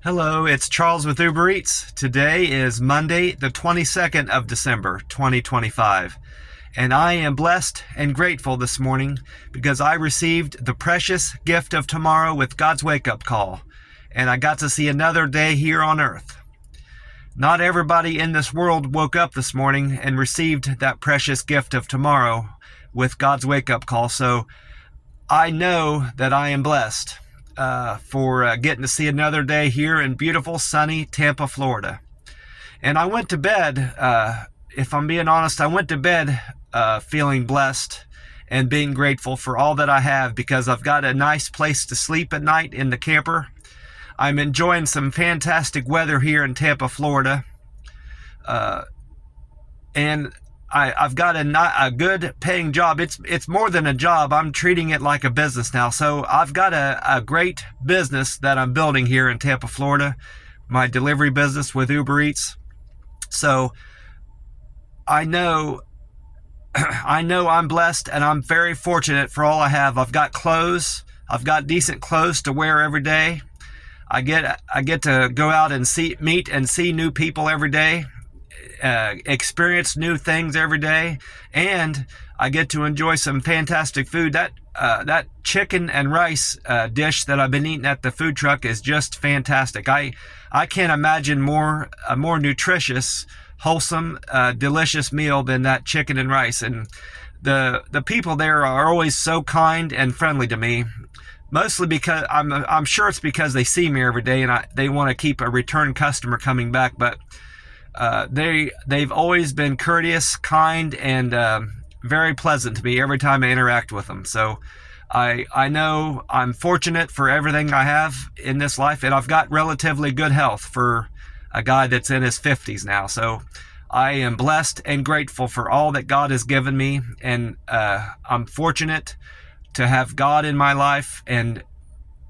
Hello, it's Charles with Uber Eats. Today is Monday, the 22nd of December, 2025. And I am blessed and grateful this morning because I received the precious gift of tomorrow with God's wake-up call. And I got to see another day here on earth. Not everybody in this world woke up this morning and received that precious gift of tomorrow with God's wake-up call. So I know that I am blessed for getting to see another day here in beautiful, sunny Tampa, Florida. And I went to bed, if I'm being honest, I went to bed feeling blessed and being grateful for all that I have because I've got a nice place to sleep at night in the camper. I'm enjoying some fantastic weather here in Tampa, Florida. And I've got a good paying job. It's more than a job. I'm treating it like a business now. So I've got a great business that I'm building here in Tampa, Florida, my delivery business with Uber Eats. So I know I'm blessed and I'm very fortunate for all I have. I've got clothes. I've got decent clothes to wear every day. I get to go out and meet and see new people every day. Experience new things every day, and I get to enjoy some fantastic food. That chicken and rice dish that I've been eating at the food truck is just fantastic. I can't imagine a more nutritious, wholesome, delicious meal than that chicken and rice. And the people there are always so kind and friendly to me. Mostly because I'm sure it's because they see me every day and they want to keep a return customer coming back, but they've always been courteous, kind, and very pleasant to me every time I interact with them. So I know I'm fortunate for everything I have in this life, and I've got relatively good health for a guy that's in his 50s now. So I am blessed and grateful for all that God has given me, and I'm fortunate to have God in my life, and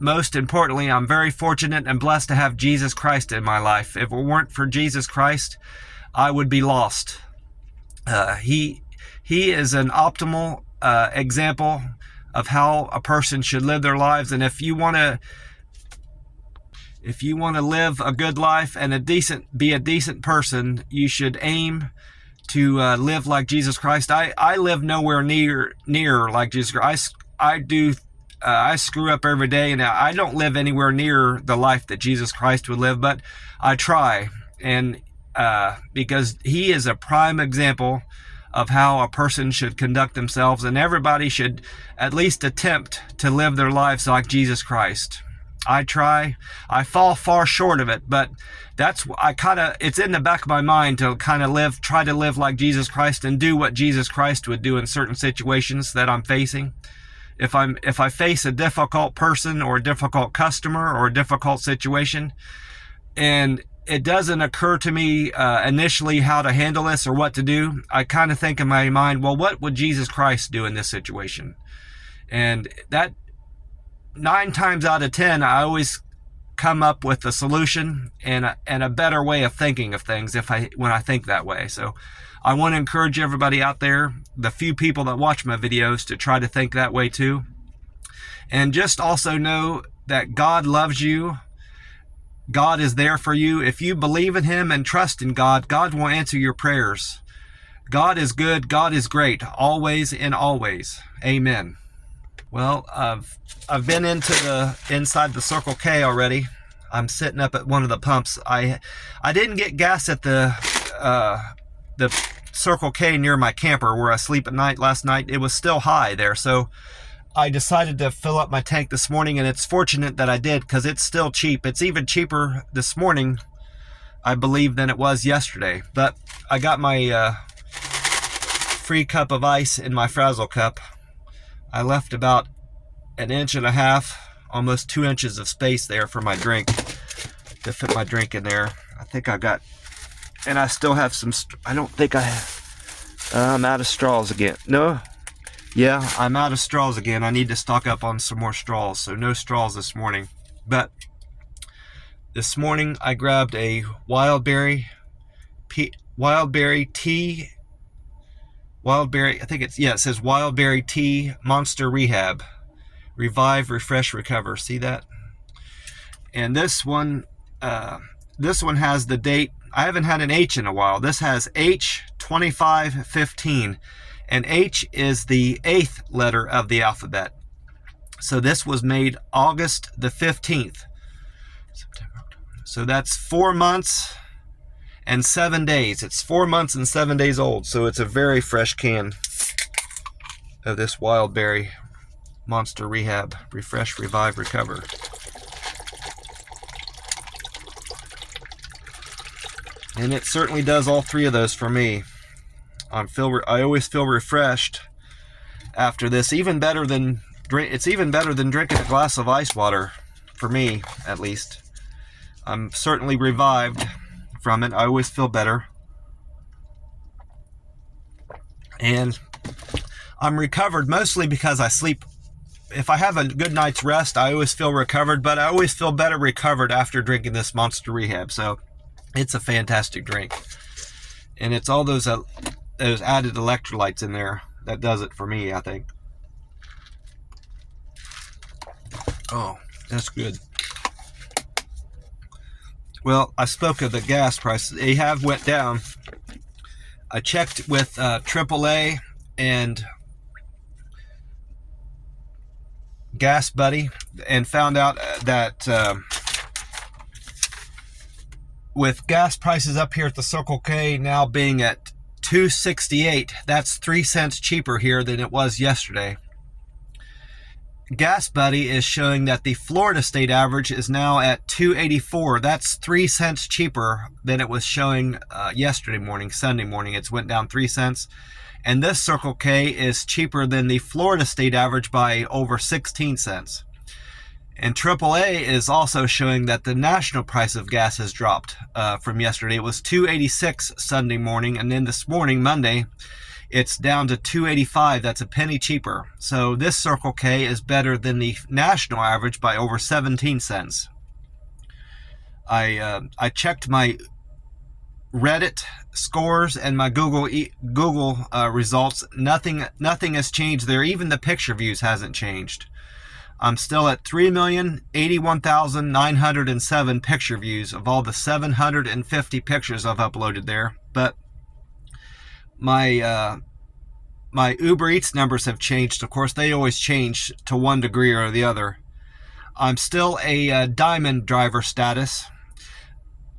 most importantly, I'm very fortunate and blessed to have Jesus Christ in my life. If it weren't for Jesus Christ, I would be lost. He is an optimal example of how a person should live their lives. And if you want to live a good life and be a decent person, you should aim to live like Jesus Christ. I live nowhere near like Jesus Christ. I screw up every day, and I don't live anywhere near the life that Jesus Christ would live, but I try, and because he is a prime example of how a person should conduct themselves, and everybody should at least attempt to live their lives like Jesus Christ. I try. I fall far short of it, but it's in the back of my mind to try to live like Jesus Christ and do what Jesus Christ would do in certain situations that I'm facing. If I face a difficult person or a difficult customer or a difficult situation, and it doesn't occur to me initially how to handle this or what to do, I kind of think in my mind, well, what would Jesus Christ do in this situation? And that 9 times out of 10, I always come up with a solution and a better way of thinking of things when I think that way. So I want to encourage everybody out there, the few people that watch my videos, to try to think that way too. And just also know that God loves you. God is there for you. If you believe in him and trust in God, God will answer your prayers. God is good. God is great. Always and always. Amen. Well, I've been inside the Circle K already. I'm sitting up at one of the pumps. I didn't get gas at the Circle K near my camper where I sleep at night last night. It was still high there, so I decided to fill up my tank this morning, and it's fortunate that I did because it's still cheap. It's even cheaper this morning, I believe, than it was yesterday. But I got my free cup of ice in my Frazzle cup. I left about 1.5 inches, almost 2 inches of space there for my drink, to fit my drink in there. I think I got, and I still have some, I don't think I have, I'm out of straws again. No, yeah, I'm out of straws again. I need to stock up on some more straws, so no straws this morning. But this morning I grabbed a wild berry tea, I think it says wild berry tea, Monster Rehab, revive, refresh, recover. See that? And this one This one has the date. I haven't had an H in a while. This has H2515, and H is the 8th letter of the alphabet. So this was made August the 15th. So that's 4 months and 7 days. It's 4 months and 7 days old. So it's a very fresh can of this Wild Berry Monster Rehab Refresh, Revive, Recover. And it certainly does all three of those for me. I always feel refreshed after this. It's even better than drinking a glass of ice water, for me at least. I'm certainly revived from it. I always feel better. And I'm recovered mostly because I sleep. If I have a good night's rest, I always feel recovered, but I always feel better recovered after drinking this Monster Rehab. So it's a fantastic drink. And it's all those added electrolytes in there that does it for me, I think. Oh, that's good. Well, I spoke of the gas prices. They have went down. I checked with AAA and Gas Buddy and found out that with gas prices up here at the Circle K now being at $2.68, that's 3 cents cheaper here than it was yesterday. Gas Buddy is showing that the Florida state average is now at $2.84. That's 3 cents cheaper than it was showing yesterday morning, Sunday morning. It's went down 3 cents. And this Circle K is cheaper than the Florida state average by over 16 cents. And AAA is also showing that the national price of gas has dropped from yesterday. It was $2.86 Sunday morning, and then this morning, Monday, it's down to $2.85. That's a penny cheaper. So this Circle K is better than the national average by over 17 cents. I checked my Reddit scores and my Google results. Nothing has changed there. Even the picture views hasn't changed. I'm still at 3,081,907 picture views of all the 750 pictures I've uploaded there. But my Uber Eats numbers have changed. Of course, they always change to one degree or the other. I'm still a diamond driver status.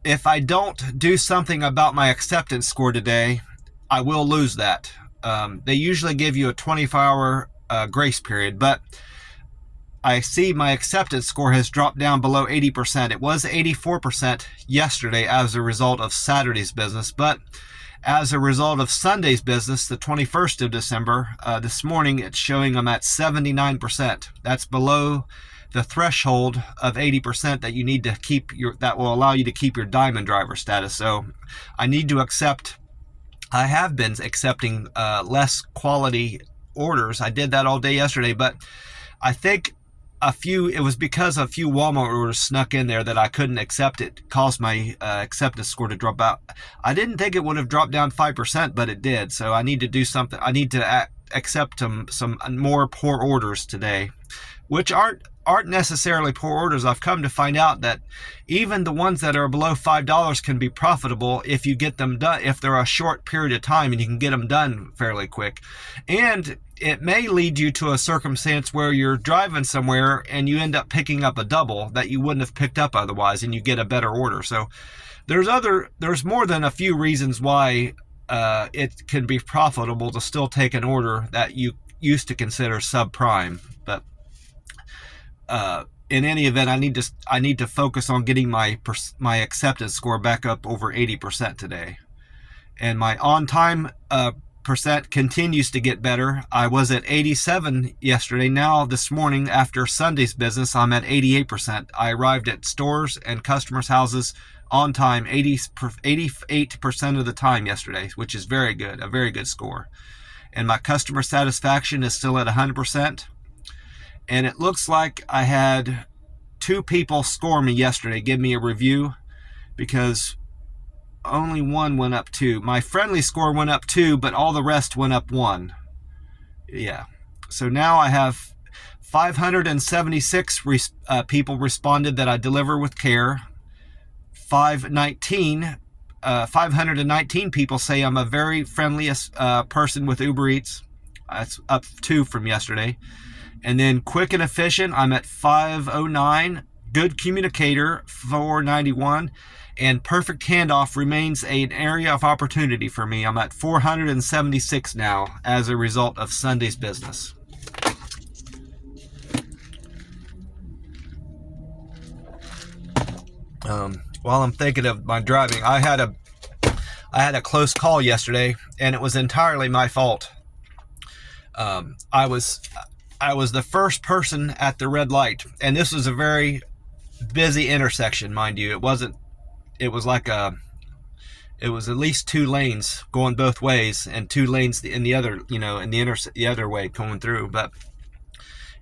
If I don't do something about my acceptance score today, I will lose that. They usually give you a 24-hour grace period, but I see my acceptance score has dropped down below 80%. It was 84% yesterday as a result of Saturday's business, but as a result of Sunday's business, the 21st of December, this morning it's showing I'm at 79%. That's below the threshold of 80% that you need to keep that will allow you to keep your diamond driver status. So I need to I have been accepting less quality orders. I did that all day yesterday, but I think it was because a few Walmart orders snuck in there that I couldn't accept. It caused my acceptance score to drop out. I didn't think it would have dropped down 5%, but it did. So I need to do something. I need to accept some more poor orders today, which aren't necessarily poor orders. I've come to find out that even the ones that are below $5 can be profitable if you get them done, if they're a short period of time and you can get them done fairly quick. And it may lead you to a circumstance where you're driving somewhere and you end up picking up a double that you wouldn't have picked up otherwise, and you get a better order. So there's more than a few reasons why it can be profitable to still take an order that you used to consider subprime. But in any event, I need to focus on getting my acceptance score back up over 80% today, and my on-time percent continues to get better. I was at 87 yesterday. Now this morning, after Sunday's business, I'm at 88%. I arrived at stores and customers' houses on time 88% of the time yesterday, which is very good, a very good score. And my customer satisfaction is still at 100%. And it looks like I had 2 people score me yesterday, give me a review, because only one went up 2. My friendly score went up 2, but all the rest went up 1. Yeah. So now I have 576 people responded that I deliver with care. 519 people say I'm a very friendliest person with Uber Eats. That's up 2 from yesterday. And then quick and efficient, I'm at 509. Good communicator, 491. And perfect handoff remains an area of opportunity for me. I'm at 476 now as a result of Sunday's business. While I'm thinking of my driving, I had a close call yesterday, and it was entirely my fault. I was the first person at the red light, and this was a very busy intersection, mind you. It was at least 2 lanes going both ways, and 2 lanes in the other, the other way going through.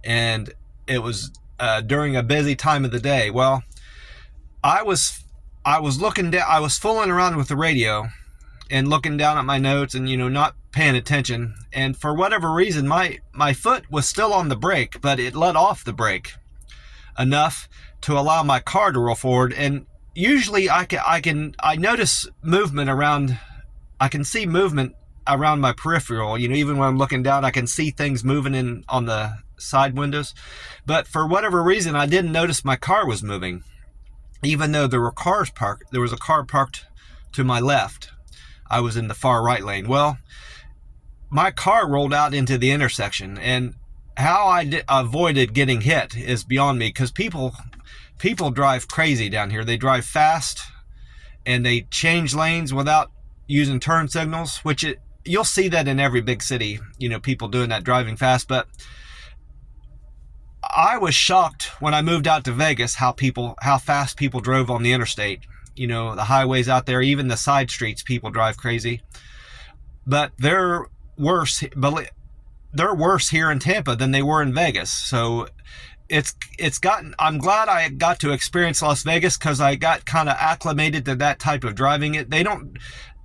And it was during a busy time of the day. Well, I was looking down. I was fooling around with the radio and looking down at my notes and not paying attention. And for whatever reason, my foot was still on the brake, but it let off the brake enough to allow my car to roll forward. And usually I notice movement around. I can see movement around my peripheral. Even when I'm looking down, I can see things moving on the side windows. But for whatever reason, I didn't notice my car was moving. Even though there were cars parked, there was a car parked to my left. I was in the far right lane. Well, my car rolled out into the intersection, and how I avoided getting hit is beyond me, because people drive crazy down here. They drive fast, and they change lanes without using turn signals, which you'll see that in every big city, people doing that, driving fast. But I was shocked when I moved out to Vegas how fast people drove on the interstate. The highways out there, even the side streets, people drive crazy. But they're worse here in Tampa than they were in Vegas. So I'm glad I got to experience Las Vegas, because I got kind of acclimated to that type of driving.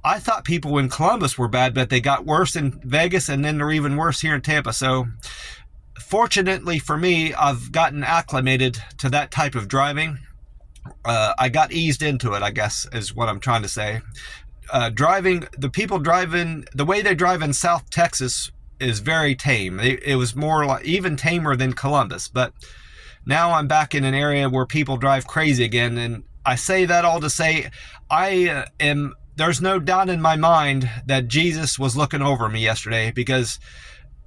I thought people in Columbus were bad, but they got worse in Vegas, and then they're even worse here in Tampa. So fortunately for me, I've gotten acclimated to that type of driving. I got eased into it, I guess, is what I'm trying to say. The way they drive in South Texas is very tame. It was more like even tamer than Columbus. But now I'm back in an area where people drive crazy again. And I say that all to say, there's no doubt in my mind that Jesus was looking over me yesterday, because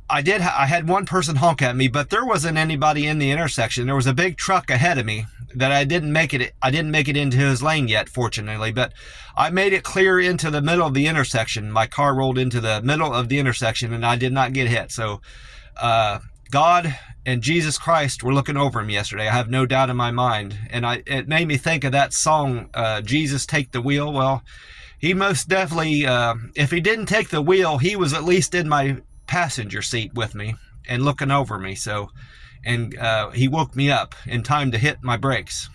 I had one person honk at me, but there wasn't anybody in the intersection. There was a big truck ahead of me that I didn't make it into his lane yet, fortunately, but I made it clear into the middle of the intersection. My car rolled into the middle of the intersection, and I did not get hit. So God and Jesus Christ were looking over me yesterday. I have no doubt in my mind. And it made me think of that song, Jesus Take the Wheel. Well, he most definitely, if he didn't take the wheel, he was at least in my passenger seat with me and looking over me. And he woke me up in time to hit my brakes.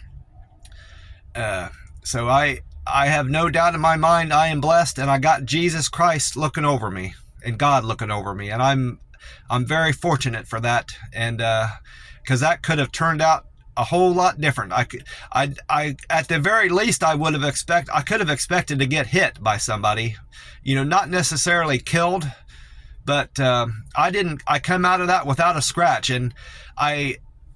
So I have no doubt in my mind I am blessed, and I got Jesus Christ looking over me and God looking over me, and I'm very fortunate for that. And because that could have turned out a whole lot different. I at the very least I could have expected to get hit by somebody, not necessarily killed. But I didn't. I come out of that without a scratch, and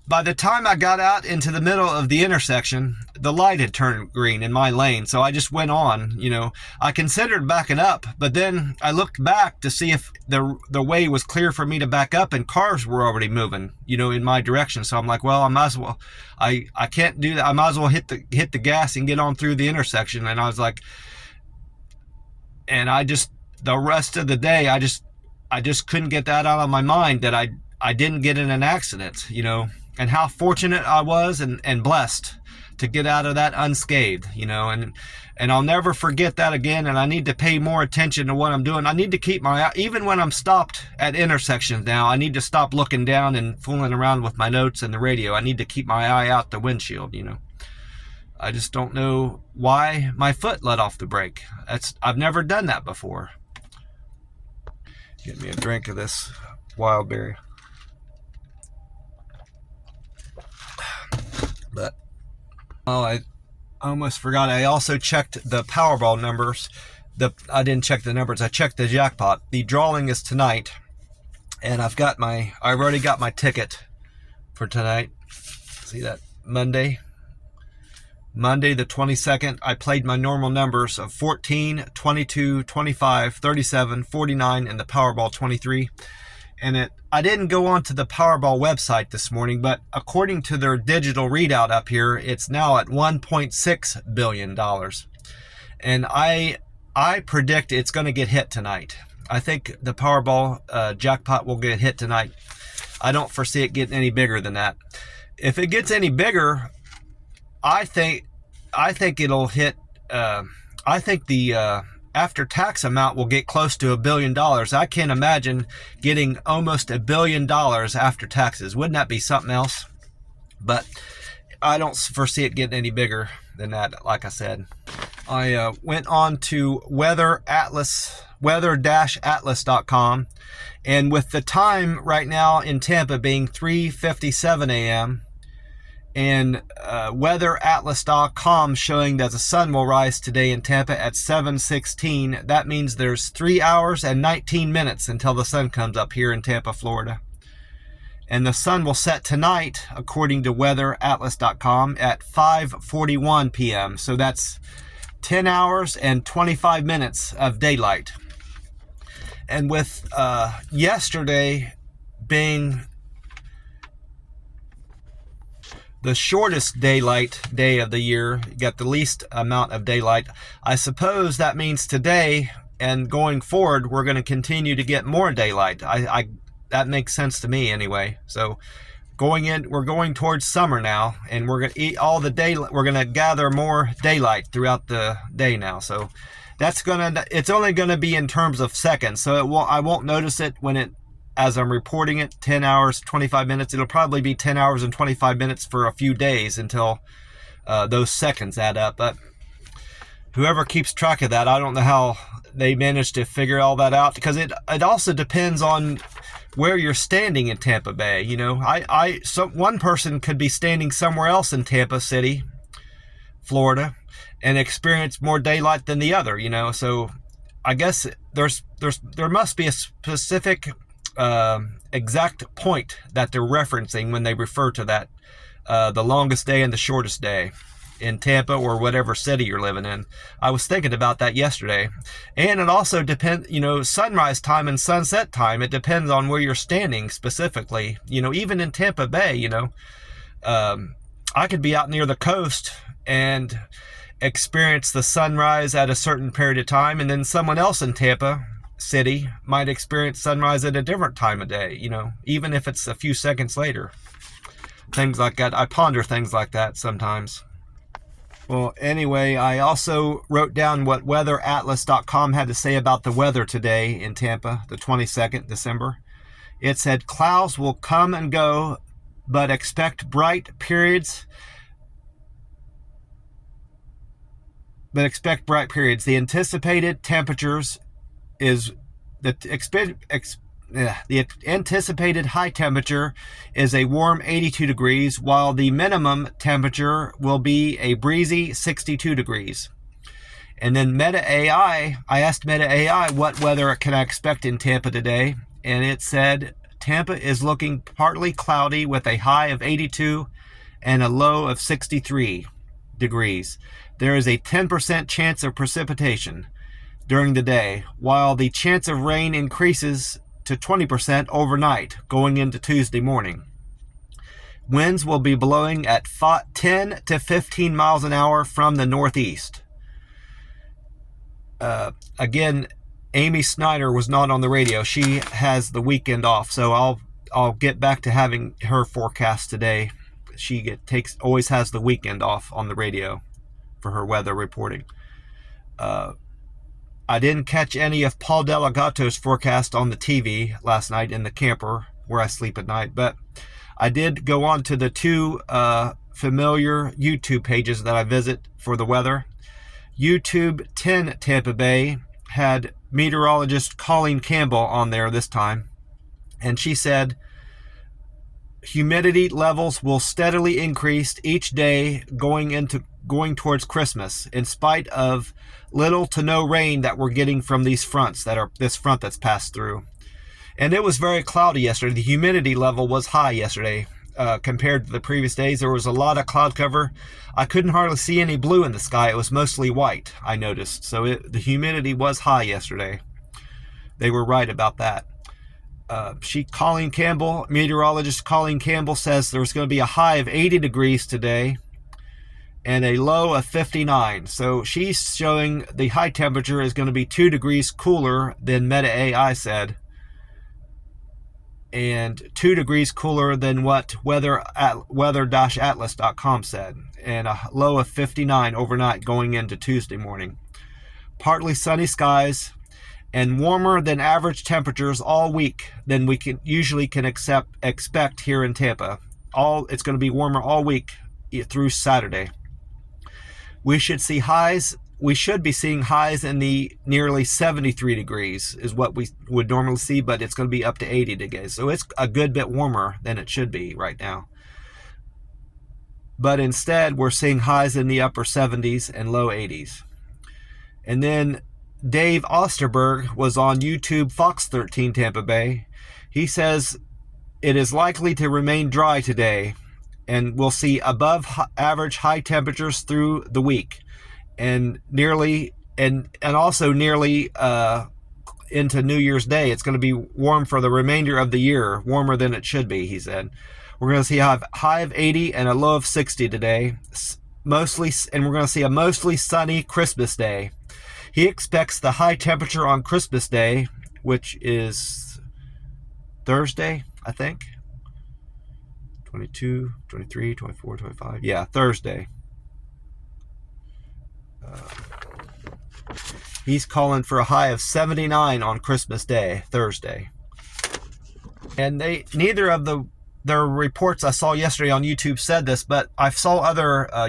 by the time I got out into the middle of the intersection, the light had turned green in my lane, so I just went on. I considered backing up, but then I looked back to see if the way was clear for me to back up, and cars were already moving, in my direction. So I'm like, well, I might as well. I can't do that. I might as well hit the gas and get on through the intersection. And I was like, and the rest of the day, I just couldn't get that out of my mind that I didn't get in an accident, and how fortunate I was and blessed to get out of that unscathed, and I'll never forget that again. And I need to pay more attention to what I'm doing. I need to keep my eye, even when I'm stopped at intersections now, I need to stop looking down and fooling around with my notes and the radio. I need to keep my eye out the windshield, I just don't know why my foot let off the brake. I've never done that before. Get me a drink of this wild berry. But I almost forgot. I also checked the Powerball numbers. I didn't check the numbers. I checked the jackpot. The drawing is tonight, and I've already got my ticket for tonight. See that? Monday the 22nd. I played my normal numbers of 14, 22, 25, 37, 49, and the Powerball 23. And I didn't go onto the Powerball website this morning, but according to their digital readout up here, it's now at $1.6 billion. And I predict it's going to get hit tonight. I think the Powerball jackpot will get hit tonight. I don't foresee it getting any bigger than that. If it gets any bigger, I think it'll hit. I think the after-tax amount will get close to $1 billion. I can't imagine getting almost $1 billion after taxes. Wouldn't that be something else? But I don't foresee it getting any bigger than that. Like I said, I went on to weather-atlas.com, and with the time right now in Tampa being 3:57 a.m. and weather-atlas.com showing that the sun will rise today in Tampa at 7:16. That means there's 3 hours and 19 minutes until the sun comes up here in Tampa, Florida. And the sun will set tonight, according to weather-atlas.com, at 5:41 p.m. So that's 10 hours and 25 minutes of daylight. And with yesterday being the shortest daylight day of the year, you got the least amount of daylight, I suppose that means today and going forward we're going to continue to get more daylight. That makes sense to me anyway. So we're going towards summer now, and we're going to eat all the daylight. We're going to gather more daylight throughout the day now. So it's only going to be in terms of seconds. So I won't notice it as I'm reporting it, 10 hours, 25 minutes. It'll probably be 10 hours and 25 minutes for a few days until those seconds add up. But whoever keeps track of that, I don't know how they managed to figure all that out, because it also depends on where you're standing in Tampa Bay. You know, one person could be standing somewhere else in Tampa City, Florida, and experience more daylight than the other, you know. So I guess there must be a specific exact point that they're referencing when they refer to that, the longest day and the shortest day in Tampa or whatever city you're living in. I was thinking about that yesterday. And it also depends, you know, sunrise time and sunset time, it depends on where you're standing specifically. You know, even in Tampa Bay, you know, I could be out near the coast and experience the sunrise at a certain period of time, and then someone else in Tampa City might experience sunrise at a different time of day, you know, even if it's a few seconds later. Things like that. I ponder things like that sometimes. Well, anyway, I also wrote down what weather-atlas.com had to say about the weather today in Tampa, the 22nd December. It said, clouds will come and go, but expect bright periods. The anticipated temperatures the anticipated high temperature is a warm 82 degrees, while the minimum temperature will be a breezy 62 degrees. And then I asked Meta AI what weather can I expect in Tampa today, and it said Tampa is looking partly cloudy with a high of 82 and a low of 63 degrees. There is a 10% chance of precipitation during the day, while the chance of rain increases to 20% overnight going into Tuesday morning. Winds will be blowing at 10 to 15 miles an hour from the northeast. Again, Amy Snyder was not on the radio. She has the weekend off, so I'll get back to having her forecast today. She always has the weekend off on the radio for her weather reporting. I didn't catch any of Paul Delegato's forecast on the TV last night in the camper where I sleep at night, but I did go on to the two familiar YouTube pages that I visit for the weather. YouTube 10 Tampa Bay had meteorologist Colleen Campbell on there this time, and she said humidity levels will steadily increase each day going into going towards Christmas, in spite of little to no rain that we're getting from these fronts this front that's passed through. And it was very cloudy yesterday. The humidity level was high yesterday compared to the previous days. There was a lot of cloud cover. I couldn't hardly see any blue in the sky. It was mostly white, I noticed. So the humidity was high yesterday. They were right about that. Meteorologist Colleen Campbell says there's going to be a high of 80 degrees today and a low of 59. So she's showing the high temperature is going to be 2 degrees cooler than Meta AI said, and 2 degrees cooler than what weather-atlas.com said, and a low of 59 overnight going into Tuesday morning. Partly sunny skies and warmer than average temperatures all week than we usually can expect here in Tampa. It's going to be warmer all week through Saturday. We should be seeing highs in the nearly 73 degrees is what we would normally see, but it's going to be up to 80 degrees. So it's a good bit warmer than it should be right now. But instead, we're seeing highs in the upper 70s and low 80s. And then Dave Osterberg was on YouTube Fox 13 Tampa Bay. He says it is likely to remain dry today, and we'll see above average high temperatures through the week, and also nearly into New Year's Day. It's going to be warm for the remainder of the year, warmer than it should be, he said. We're going to see a high of 80 and a low of 60 today, and we're going to see a mostly sunny Christmas Day. He expects the high temperature on Christmas Day, which is Thursday, I think. 22, 23, 24, 25. Yeah, Thursday. He's calling for a high of 79 on Christmas Day, Thursday. And neither of their reports I saw yesterday on YouTube said this, but I saw other I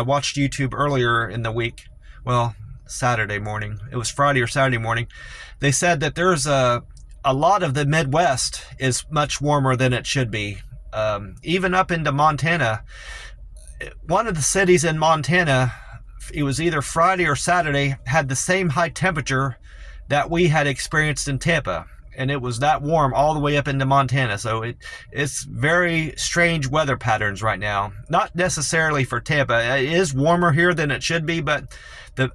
watched YouTube earlier in the week. Well, Saturday morning. It was Friday or Saturday morning. They said that there's a lot of the Midwest is much warmer than it should be. Even up into Montana. One of the cities in Montana, it was either Friday or Saturday, had the same high temperature that we had experienced in Tampa. And it was that warm all the way up into Montana. So it's very strange weather patterns right now. Not necessarily for Tampa. It is warmer here than it should be, but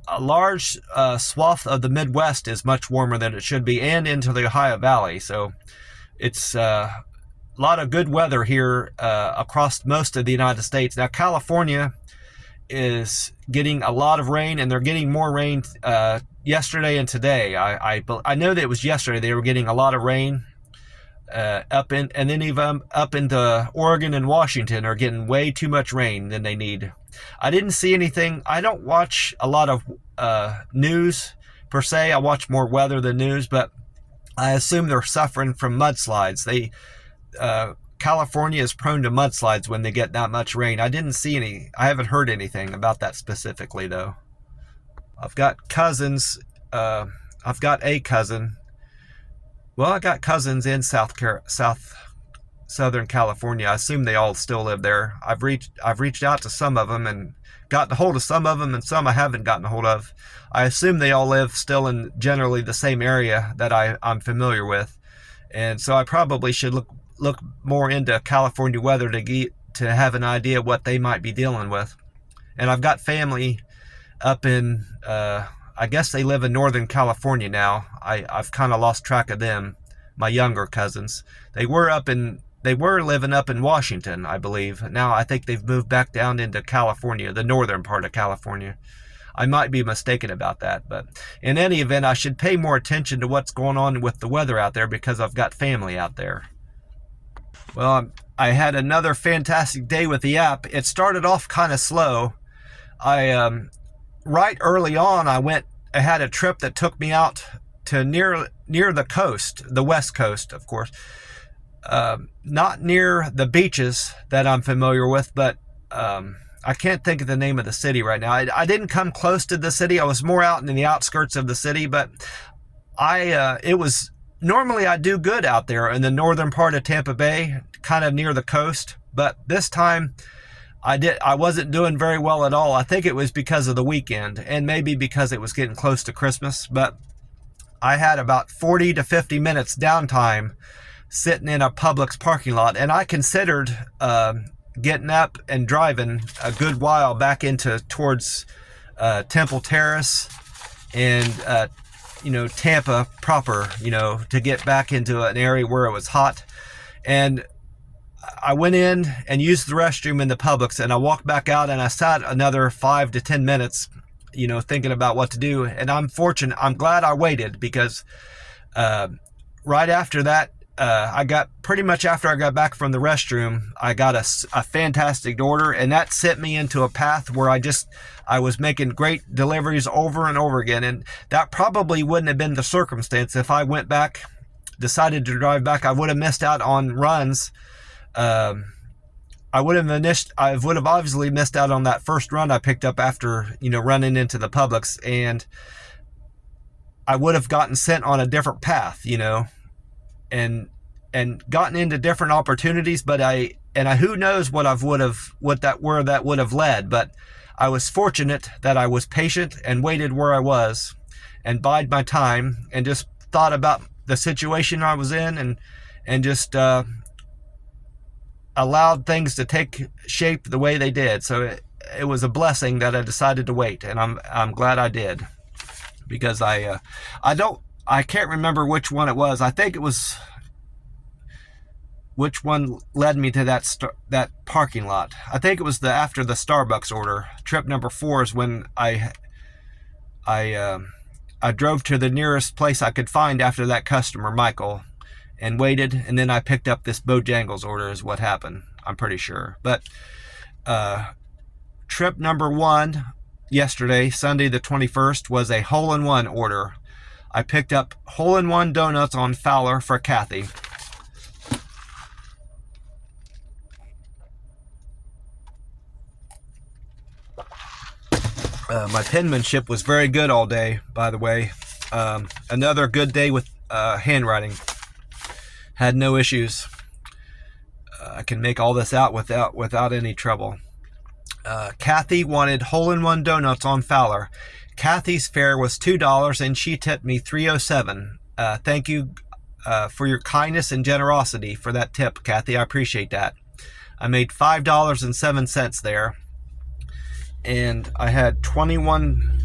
a large swath of the Midwest is much warmer than it should be, and into the Ohio Valley. So it's a lot of good weather here across most of the United States. Now, California is getting a lot of rain, and they're getting more rain yesterday and today. I know that it was yesterday they were getting a lot of rain and then even up into Oregon and Washington are getting way too much rain than they need. I didn't see anything. I don't watch a lot of news per se. I watch more weather than news, but I assume they're suffering from mudslides. California is prone to mudslides when they get that much rain. I haven't heard anything about that specifically, though. I've got cousins. I've got a cousin. Well, I got cousins in Southern California. I assume they all still live there. I've reached out to some of them and gotten a hold of some of them, and some I haven't gotten a hold of. I assume they all live still in generally the same area that I'm familiar with, and so I probably should look more into California weather to have an idea what they might be dealing with. And I've got family up in I guess they live in Northern California now. I've kind of lost track of them. My younger cousins, they were living up in Washington, I believe. Now I think they've moved back down into California, the northern part of California. I might be mistaken about that, but in any event, I should pay more attention to what's going on with the weather out there because I've got family out there. Well, I had another fantastic day with the app. It started off kind of slow. Right early on, I had a trip that took me out to near the coast, the west coast, of course. Not near the beaches that I'm familiar with, but I can't think of the name of the city right now. I didn't come close to the city. I was more out in the outskirts of the city, but normally I do good out there in the northern part of Tampa Bay, kind of near the coast. But this time I wasn't doing very well at all. I think it was because of the weekend and maybe because it was getting close to Christmas, but I had about 40 to 50 minutes downtime sitting in a Publix parking lot, and I considered getting up and driving a good while back into towards Temple Terrace and Tampa proper, to get back into an area where it was hot. And I went in and used the restroom in the Publix, and I walked back out and I sat another 5 to 10 minutes, thinking about what to do. And I'm glad I waited, because right after that, I got pretty much after I got back from the restroom, I got a fantastic order, and that sent me into a path where I was making great deliveries over and over again. And that probably wouldn't have been the circumstance if I went back, decided to drive back. I would have missed out on runs. I would have obviously missed out on that first run I picked up after, running into the Publix, and I would have gotten sent on a different path, and gotten into different opportunities. But who knows where that would have led. But I was fortunate that I was patient and waited where I was and bide my time and just thought about the situation I was in, and just allowed things to take shape the way they did. So it was a blessing that I decided to wait, and I'm glad I did, because I can't remember which one it was. I think it was which one led me to that parking lot. I think it was after the Starbucks order. Trip number 4 is when I drove to the nearest place I could find after that customer, Michael, and waited, and then I picked up this Bojangles order is what happened, I'm pretty sure. But trip number 1 yesterday, Sunday the 21st, was a hole-in-one order. I picked up hole-in-one donuts on Fowler for Kathy. My penmanship was very good all day, by the way. Another good day with handwriting. Had no issues. I can make all this out without any trouble. Kathy wanted hole-in-one donuts on Fowler. Kathy's fare was $2, and she tipped me $3.07. Thank you for your kindness and generosity for that tip, Kathy. I appreciate that. I made $5.07 there, and I had 21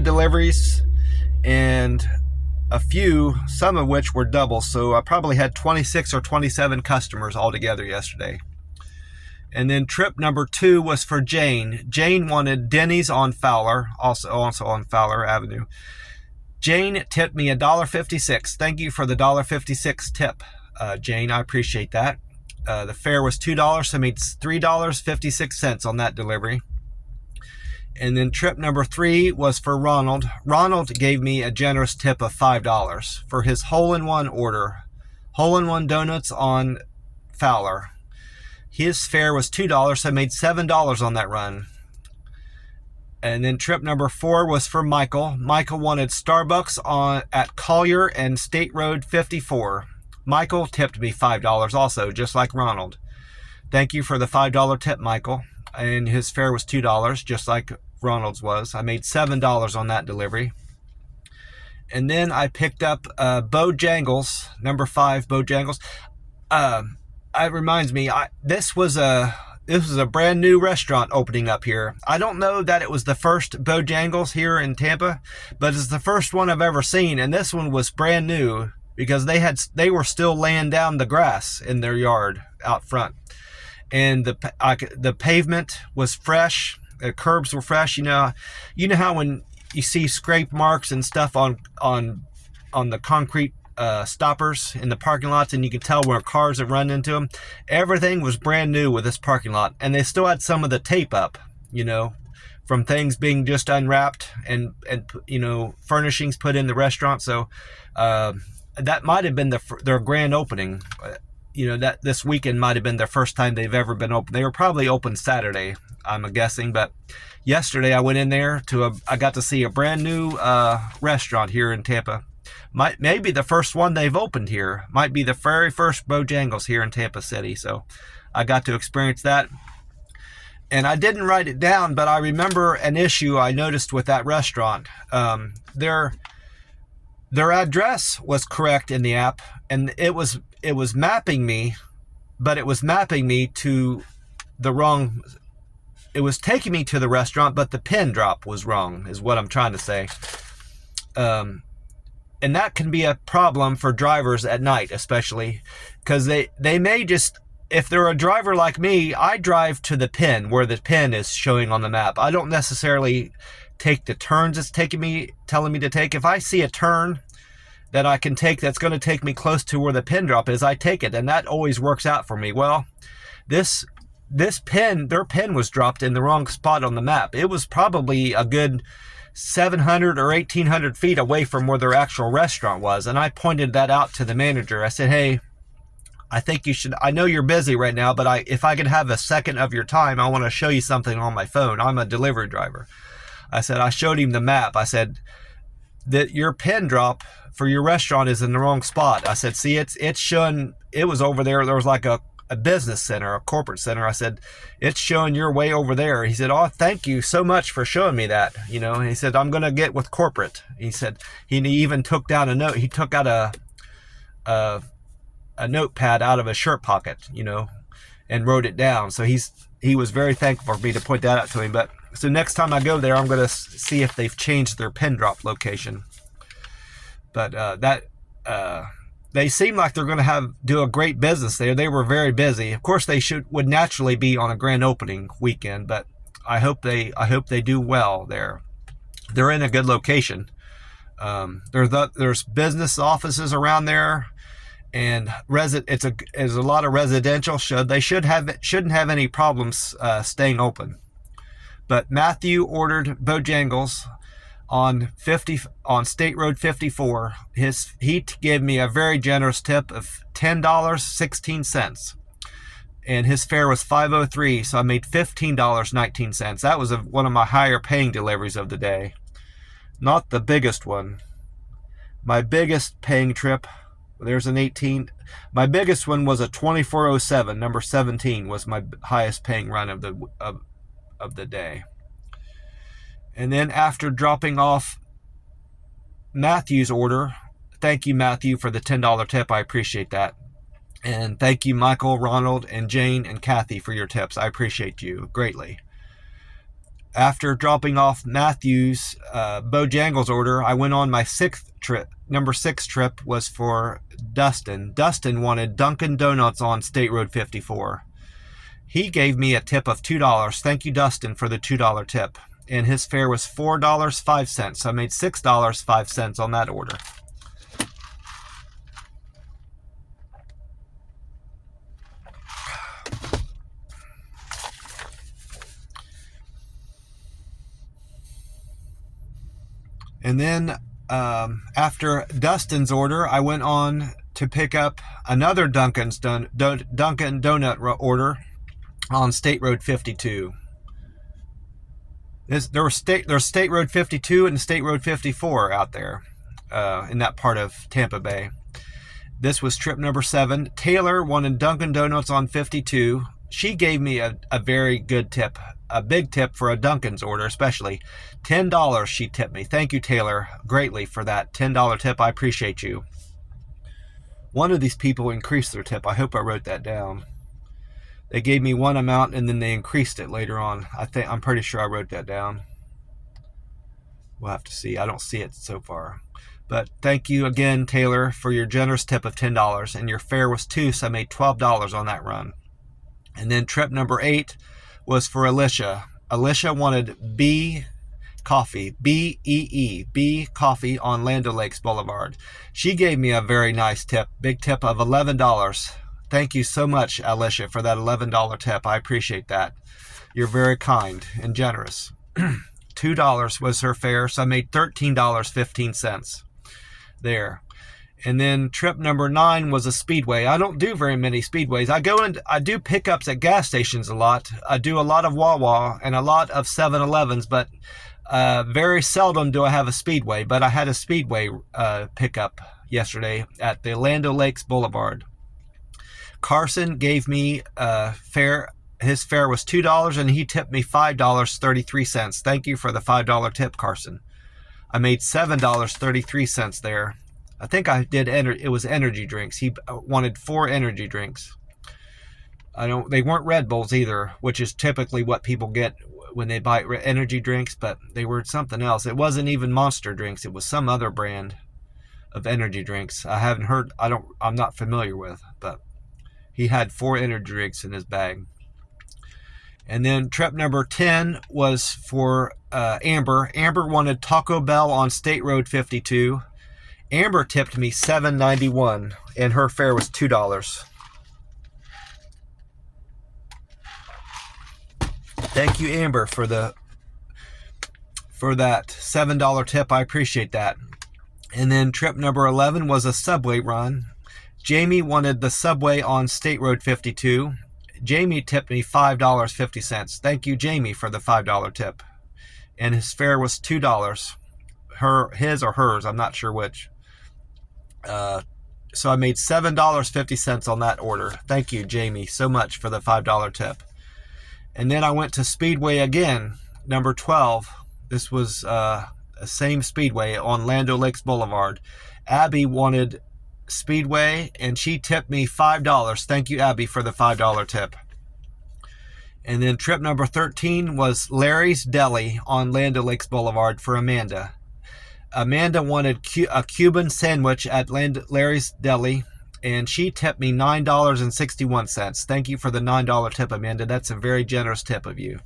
deliveries, and some of which were doubles, so I probably had 26 or 27 customers altogether yesterday. And then trip number 2 was for Jane. Jane wanted Denny's on Fowler, also on Fowler Avenue. Jane tipped me $1.56. Thank you for the $1.56 tip, Jane. I appreciate that. The fare was $2, so I made $3.56 on that delivery. And then trip number 3 was for Ronald. Ronald gave me a generous tip of $5 for his hole-in-one order. Hole-in-one donuts on Fowler. His fare was $2, so I made $7 on that run. And then trip number 4 was for Michael. Michael wanted Starbucks at Collier and State Road 54. Michael tipped me $5 also, just like Ronald. Thank you for the $5 tip, Michael. And his fare was $2, just like Ronald's was. I made $7 on that delivery. And then I picked up Bojangles, number 5 Bojangles. It reminds me, this was a brand new restaurant opening up here. I don't know that it was the first Bojangles here in Tampa, but it's the first one I've ever seen, and this one was brand new because they were still laying down the grass in their yard out front, and the pavement was fresh. The curbs were fresh. You know how when you see scrape marks and stuff on the concrete stoppers in the parking lots, and you can tell where cars have run into them. Everything was brand new with this parking lot, and they still had some of the tape up, from things being just unwrapped and furnishings put in the restaurant. So that might have been their grand opening. That this weekend might have been their first time they've ever been open. They were probably open Saturday, I'm guessing, but yesterday I went in there I got to see a brand new restaurant here in Tampa. Maybe the first one they've opened here. Might be the very first Bojangles here in Tampa City. So I got to experience that. And I didn't write it down, but I remember an issue I noticed with that restaurant. Their address was correct in the app, and it was mapping me, but it was mapping me to the wrong. It was taking me to the restaurant, but the pin drop was wrong, is what I'm trying to say. And that can be a problem for drivers at night, especially because they may just, if they're a driver like me, I drive to the pin where the pin is showing on the map. I don't necessarily take the turns it's telling me to take. If I see a turn that I can take that's going to take me close to where the pin drop is, I take it, and that always works out for me. Well, this pin, their pin was dropped in the wrong spot on the map. It was probably a good 700 or 1,800 feet away from where their actual restaurant was, and I pointed that out to the manager. I said, hey, I think you should, I know you're busy right now, but if I could have a second of your time, I want to show you something on my phone. I'm a delivery driver. I said, I showed him the map. I said that your pin drop for your restaurant is in the wrong spot. I said, see, it's showing, it was over there. There was like a business center, a corporate center. I said, it's showing you're way over there. He said, oh, thank you so much for showing me that. You know, he said, I'm going to get with corporate. He said, he even took down a note. He took out a notepad out of a shirt pocket, you know, and wrote it down. So he was very thankful for me to point that out to him. But so next time I go there, I'm going to see if they've changed their pin drop location. But they seem like they're going to do a great business there. They were very busy. Of course, they would naturally be on a grand opening weekend, but I hope they do well there. They're in a good location. There's business offices around there, and it's a lot of residential. They shouldn't have any problems staying open. But Matthew ordered Bojangles on State Road 54. He gave me a very generous tip of $10.16, and his fare was $5.03, so I made $15.19. That was one of my higher paying deliveries of the day. Not the biggest one. My biggest paying trip, there's an 18. My biggest one was a 2407, number 17 was my highest paying run of the day. And then after dropping off Matthew's order, thank you, Matthew, for the $10 tip. I appreciate that. And thank you, Michael, Ronald, and Jane, and Kathy, for your tips. I appreciate you greatly. After dropping off Matthew's Bojangles order, I went on my sixth trip. Number 6 trip was for Dustin. Dustin wanted Dunkin' Donuts on State Road 54. He gave me a tip of $2. Thank you, Dustin, for the $2 tip. And his fare was $4.05. So I made $6.05 on that order. And then after Dustin's order, I went on to pick up another Dunkin' Donut order on State Road 52. There's State Road 52 and State Road 54 out there in that part of Tampa Bay. This was trip number 7. Taylor wanted Dunkin' Donuts on 52. She gave me a very good tip, a big tip for a Dunkin's order, especially. $10 she tipped me. Thank you, Taylor, greatly for that $10 tip. I appreciate you. One of these people increased their tip. I hope I wrote that down. They gave me one amount and then they increased it later on. I'm pretty sure I wrote that down. We'll have to see. I don't see it so far. But thank you again, Taylor, for your generous tip of $10. And your fare was $2, so I made $12 on that run. And then trip number 8 was for Alicia. Alicia wanted B Coffee, B-E-E, B Coffee on Land O'Lakes Boulevard. She gave me a very nice tip, big tip of $11. Thank you so much, Alicia, for that $11 tip. I appreciate that. You're very kind and generous. $2 was her fare, so I made $13.15 there. And then trip number 9 was a Speedway. I don't do very many Speedways. I do pickups at gas stations a lot. I do a lot of Wawa and a lot of 7-Elevens, but very seldom do I have a Speedway. But I had a Speedway pickup yesterday at the Land O'Lakes Boulevard. Carson gave me a fare His fare was $2, and he tipped me $5.33. Thank you for the $5 tip, Carson. I made $7.33 there. I think I did, it was energy drinks. He wanted 4 energy drinks. They weren't Red Bulls either, which is typically what people get when they buy energy drinks, but they were something else. It wasn't even Monster drinks. It was some other brand of energy drinks. I haven't heard, I'm not familiar with, but he had 4 energy drinks in his bag. And then trip number 10 was for Amber. Amber wanted Taco Bell on State Road 52. Amber tipped me $7.91, and her fare was $2. Thank you, Amber, for that $7 tip. I appreciate that. And then trip number 11 was a Subway run. Jamie wanted the Subway on State Road 52. Jamie tipped me $5.50. Thank you, Jamie, for the $5 tip. And his fare was $2. His or hers, I'm not sure which. So I made $7.50 on that order. Thank you, Jamie, so much for the $5 tip. And then I went to Speedway again, number 12. This was the same Speedway on Land O'Lakes Boulevard. Abby wanted Speedway, and she tipped me $5. Thank you, Abby, for the $5 tip. And then trip number 13 was Larry's Deli on Land O'Lakes Boulevard for Amanda. Amanda wanted a Cuban sandwich at Larry's Deli, and she tipped me $9.61. Thank you for the $9 tip, Amanda. That's a very generous tip of you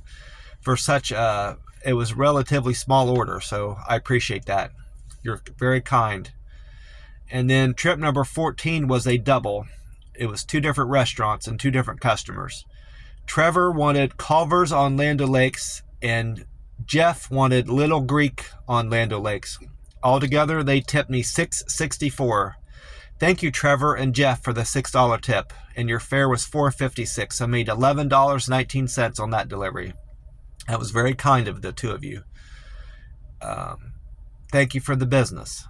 for such it was relatively small order, so I appreciate that. You're very kind. And then trip number 14 was a double. It was 2 different restaurants and 2 different customers. Trevor wanted Culver's on Land O'Lakes, and Jeff wanted Little Greek on Land O'Lakes. Altogether, they tipped me $6.64. Thank you, Trevor and Jeff, for the $6 tip, and your fare was $4.56. I made $11.19 on that delivery. That was very kind of the 2 of you. Thank you for the business.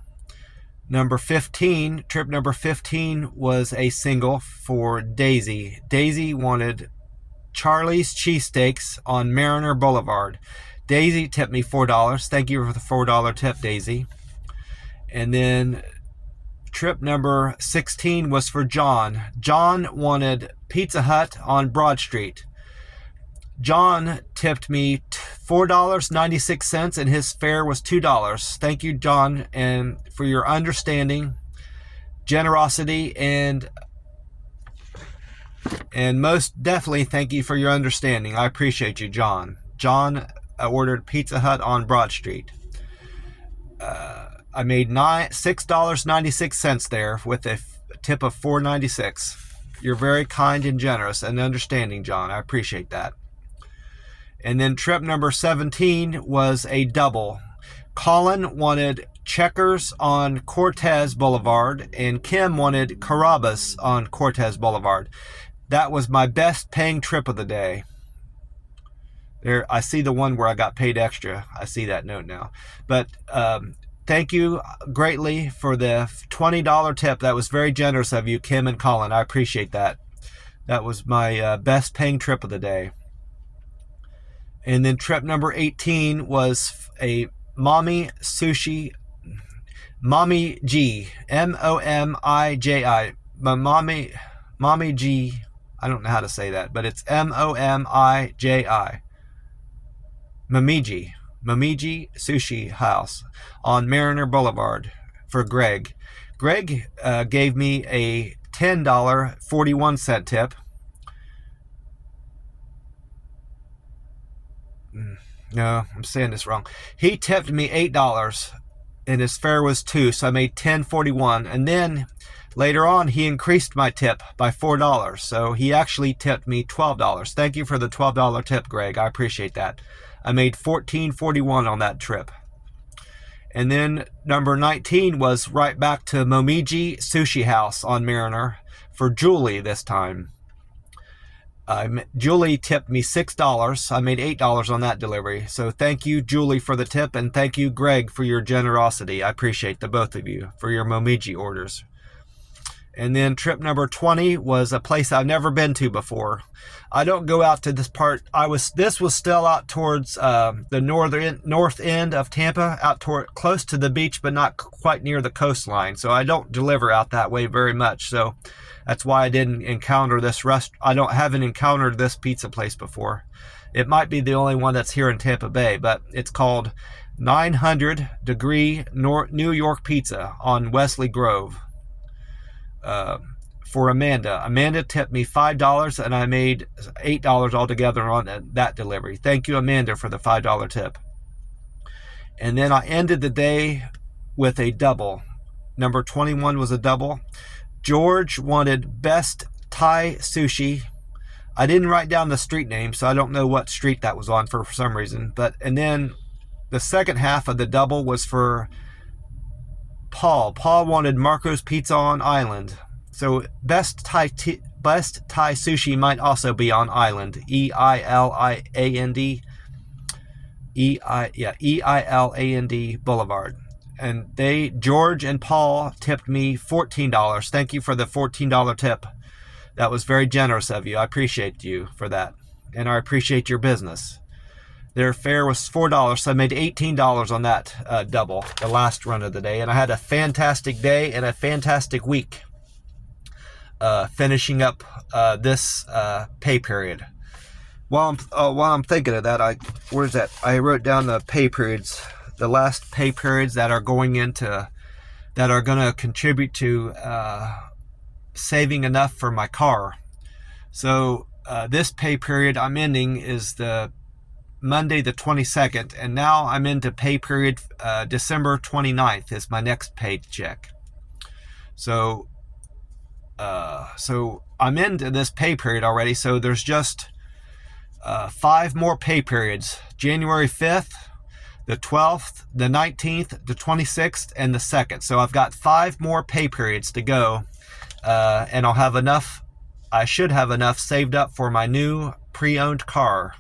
Trip number 15 was a single for Daisy. Daisy wanted Charlie's Cheesesteaks on Mariner Boulevard. Daisy tipped me $4. Thank you for the $4 tip, Daisy. And then trip number 16 was for John. John wanted Pizza Hut on Broad Street. John tipped me $4.96, and his fare was $2. Thank you, John, and for your understanding, generosity, and most definitely thank you for your understanding. I appreciate you, John. John ordered Pizza Hut on Broad Street. I made $6.96 there with a tip of $4.96. You're very kind and generous and understanding, John. I appreciate that. And then trip number 17 was a double. Colin wanted Checkers on Cortez Boulevard, and Kim wanted Carrabba's on Cortez Boulevard. That was my best paying trip of the day. There, I see the one where I got paid extra. I see that note now. But thank you greatly for the $20 tip. That was very generous of you, Kim and Colin. I appreciate that. That was my best paying trip of the day. And then trip number 18 was a Mommy G, M-O-M-I-J-I. Mommy G, I don't know how to say that, but it's M-O-M-I-J-I. Momiji Sushi House on Mariner Boulevard for Greg. Greg gave me a $10.41 tip. No, I'm saying this wrong. He tipped me $8, and his fare was $2, so I made $10.41. And then later on, he increased my tip by $4, so he actually tipped me $12. Thank you for the $12 tip, Greg. I appreciate that. I made $14.41 on that trip. And then number 19 was right back to Momiji Sushi House on Mariner for Julie this time. Julie tipped me $6. I made $8 on that delivery. So thank you, Julie, for the tip, and thank you, Greg, for your generosity. I appreciate the both of you for your Momiji orders. And then trip number 20 was a place I've never been to before. I don't go out to this part. This was still out towards the north end of Tampa, out toward close to the beach, but not quite near the coastline. So I don't deliver out that way very much. So that's why I didn't encounter this haven't encountered this pizza place before. It might be the only one that's here in Tampa Bay, but it's called 900 Degree New York Pizza on Wesley Grove. For Amanda. Amanda tipped me $5 and I made $8 altogether on that delivery. Thank you, Amanda, for the $5 tip. And then I ended the day with a double. Number 21 was a double. George wanted best Thai sushi. I didn't write down the street name, so I don't know what street that was on for some reason. And then the second half of the double was for Paul. Paul wanted Marco's Pizza on Island. So best Thai sushi might also be on Island. E-I-L-I-A-N-D. E-I-L-A-N-D Boulevard. And George and Paul tipped me $14. Thank you for the $14 tip. That was very generous of you. I appreciate you for that. And I appreciate your business. Their fare was $4, so I made $18 on that double, the last run of the day. And I had a fantastic day and a fantastic week finishing up this pay period. While I'm thinking of that, I wrote down the pay periods, the last pay periods that are going to contribute to saving enough for my car. So this pay period I'm ending is the Monday the 22nd, and now I'm into pay period December 29th is my next paycheck. So I'm into this pay period already, so there's just 5 more pay periods: January 5th, the 12th, the 19th, the 26th, and the 2nd. So I've got 5 more pay periods to go, and I should have enough saved up for my new pre-owned car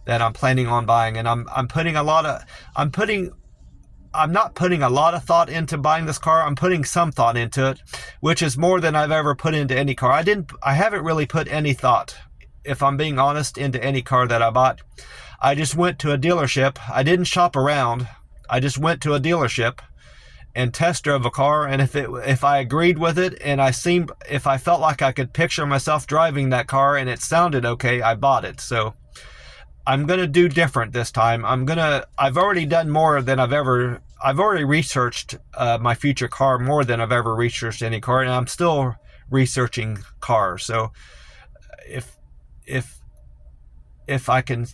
that I'm planning on buying. And I'm not putting a lot of thought into buying this car. I'm putting some thought into it, which is more than I've ever put into any car. I haven't really put any thought, if I'm being honest, into any car that I bought. I just went to a dealership. I didn't shop around. I just went to a dealership and test drove a car, and if I agreed with it and if I felt like I could picture myself driving that car and it sounded okay, I bought it. So I'm going to do different this time. I've already done more than I've already researched my future car more than I've ever researched any car, and I'm still researching cars. So if I can,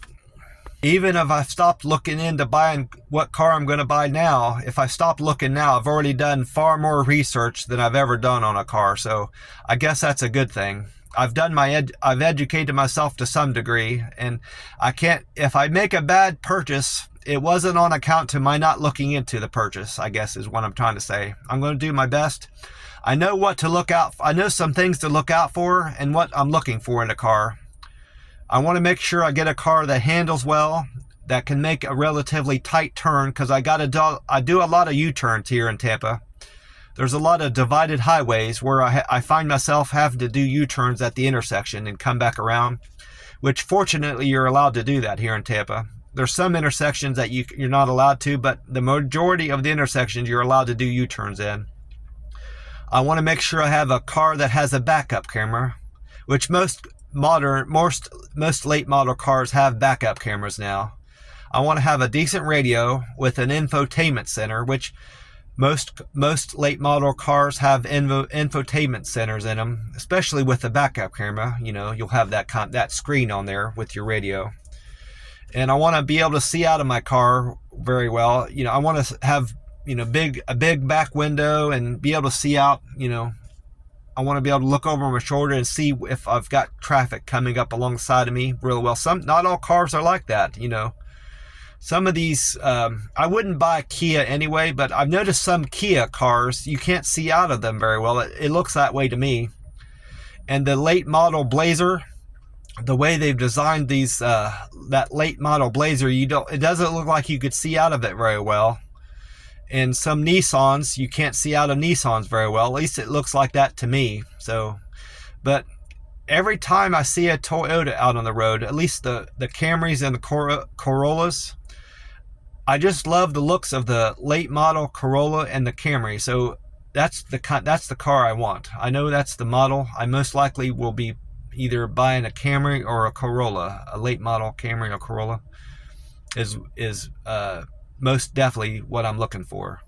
even if I've stopped looking into buying what car I'm going to buy now, if I stop looking now, I've already done far more research than I've ever done on a car. So I guess that's a good thing. I've educated myself to some degree, and if I make a bad purchase, it wasn't on account to my not looking into the purchase, I guess is what I'm trying to say. I'm going to do my best. I know what to look out for. I know some things to look out for and what I'm looking for in a car. I want to make sure I get a car that handles well, that can make a relatively tight turn, because I do a lot of U-turns here in Tampa. There's a lot of divided highways where I find myself having to do U-turns at the intersection and come back around, which fortunately you're allowed to do that here in Tampa. There's some intersections that you're not allowed to, but the majority of the intersections you're allowed to do U-turns in. I want to make sure I have a car that has a backup camera, which most late model cars have backup cameras now. I want to have a decent radio with an infotainment center, which most late model cars have infotainment centers in them, especially with the backup camera. You'll have that screen on there with your radio. And I want to be able to see out of my car very well. I want to have a big back window and be able to see out. I want to be able to look over my shoulder and see if I've got traffic coming up alongside of me really well. Not all cars are like that. Some of these, I wouldn't buy a Kia anyway, but I've noticed some Kia cars, you can't see out of them very well. It looks that way to me. And the late model Blazer, the way they've designed that late model Blazer, it doesn't look like you could see out of it very well. in some Nissans, you can't see out of Nissans very well. At least it looks like that to me. So, but every time I see a Toyota out on the road, at least the Camrys and the Corollas, I just love the looks of the late model Corolla and the Camry. So that's the car I want. I know that's the model. I most likely will be either buying a Camry or a Corolla. A late model Camry or Corolla is most definitely what I'm looking for.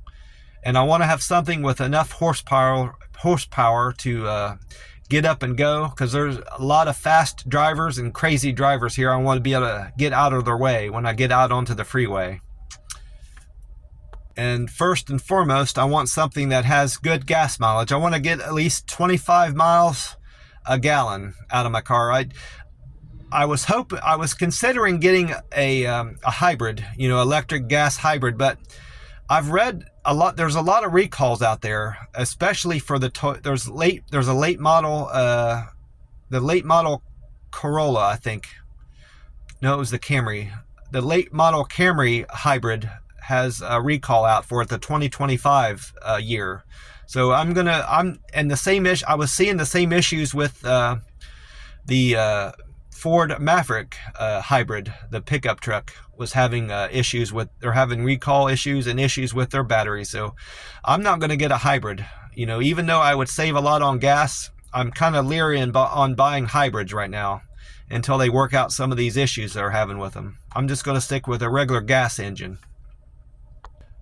And I want to have something with enough horsepower to get up and go, because there's a lot of fast drivers and crazy drivers here. I want to be able to get out of their way when I get out onto the freeway. And first and foremost, I want something that has good gas mileage. I want to get at least 25 miles a gallon out of my car. I was considering getting a hybrid, electric gas hybrid, but I've read a lot. There's a lot of recalls out there, especially for there's a late model, the late model Corolla, I think. No, it was the Camry. The late model Camry hybrid has a recall out for it, the 2025 year. So I was seeing the same issues with the Ford Maverick hybrid. The pickup truck was having they're having recall issues and issues with their battery. So I'm not going to get a hybrid. Even though I would save a lot on gas, I'm kind of leery on buying hybrids right now until they work out some of these issues they're having with them. I'm just going to stick with a regular gas engine.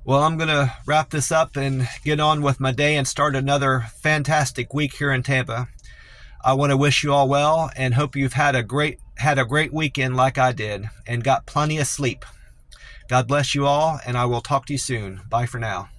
Well, I'm going to wrap this up and get on with my day and start another fantastic week here in Tampa. I want to wish you all well and hope you've had a great weekend like I did and got plenty of sleep. God bless you all, and I will talk to you soon. Bye for now.